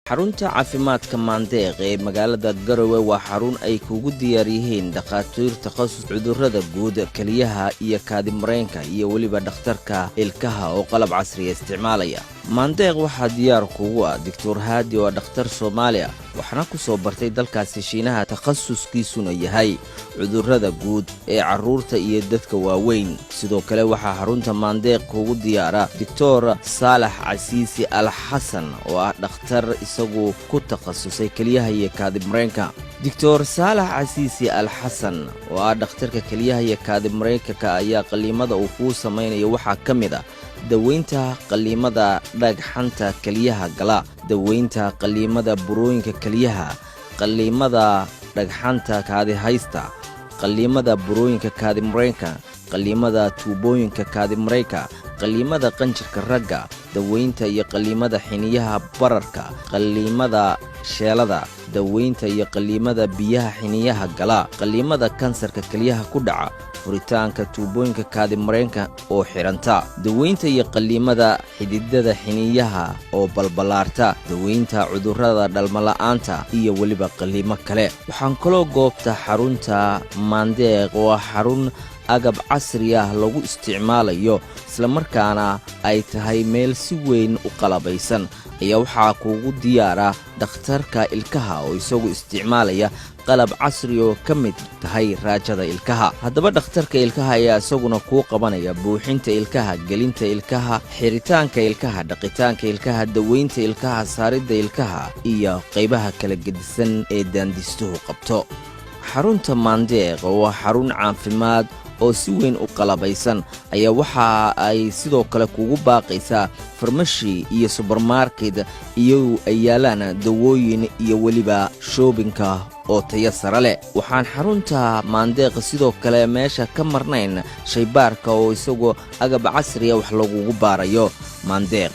xarunta caafimaadka Maandeeq ee magaalada Garowe waa xarun ay kugu diyaar yihiin dhaqaatiir takhasus cudurrada guud, kaliyaha iyo kaadimareenka iyo waliba dhakhtarka ilkaha oo qalab casri ah isticmaalaya. Maandeeq waxaa diyaar kugu ah Dr. Haadi oo dhakhtar Soomaali ah waxna ku soo bartay dalkaasi Shiinaha, takhasuskiisuna yahay cudurrada guud ee carruurta iyo dadka waaweyn. Sidoo kale waxaa xarunta Maandeeq kugu diyaara Dr. Saalax Casiisi Al Xasan oo ah dhakhtar isagu ku takhasusay kaliyaha iyo kaadimareenka. Dr. Saalax Casiisi Al Xasan oo ah dhakhtarka kaliyaha iyo kaadimareenka ayaa qaliimada uu ku sameeyo waxaa kamid ah daweynta qaliimada dhagxanta kaliyaha gala, daweynta qaliimada burooyinka kaliyaha, qaliimada dhagxanta kaadi haysta, qaliimada burooyinka kaadimareenka, qaliimada tuubooyinka kaadimareenka, qaliimada qanjirka ragga, daweynta iyo qaliimada xiniyaha bararka, qaliimada sheelada, daweynta iyo qaliimada biyaha xiniyaha gala, qaliimada kansarka kaliyaha ku dhaca, furitaanka tuubooyinka kaadimareenka oo xiranta, daweynta iyo qaliimada xididada xiniyaha oo balbalaarta, daweynta cudurrada dhalmala'aanta iyo waliba qaliimo kale. Waxaan kaloo goobta xarunta Maandeeq oo xarun agab casri ah lagu isticmaalayo isla markaana ay tahay meel si weyn u qalabaysan ayaa waxaa kugu diyaara dhakhtarka ilkaha oo isagu isticmaalaya qalab casri oo ka mid tahay raajada ilkaha. Haddaba dhakhtarka ilkaha ayaa isaguna ku qabanaya buuxinta ilkaha, gelinta ilkaha, xiritaanka ilkaha, dhaqitaanka ilkaha, daweynta ilkaha, saaridda ilkaha iyo qaybaha kala gedisan ee daandistuhu qabto. Xarunta Maandeeq waa xarun caafimaad oo si weyn u qalabaysan ayaa waxa ay sidoo kale kugu baaqaysaa farmashi iyo supermarket iyo ay yaalaan dawooyin iyo waliba shoppingka oo tayo sare leh. Waxaan xarunta Maandeeq sidoo kale meesha ka marnayn shaybaarka oo isagoo agab casri ah wax lagu baarayo. Maandeeq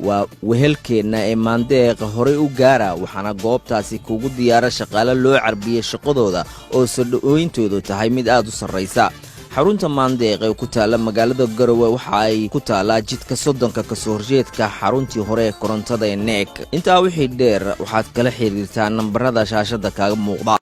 waa wehelkeena ee Maandeeq hore u gaara waxaana goobtaasi kugu diyaara shaqaale loo carbiyay shaqadooda oo soo dhaweyntoodu tahay mid aad u sareysa. xarunta Maandeeq ee ku taala magaalada Garowe waxa ay ku taala jidka 30 ka soo horjeedka xaruntii hore ee korontada ee NEC. Intaa wixii dheer waxaad kala xiriirtaa nambarada shaashada kaaga muuqda.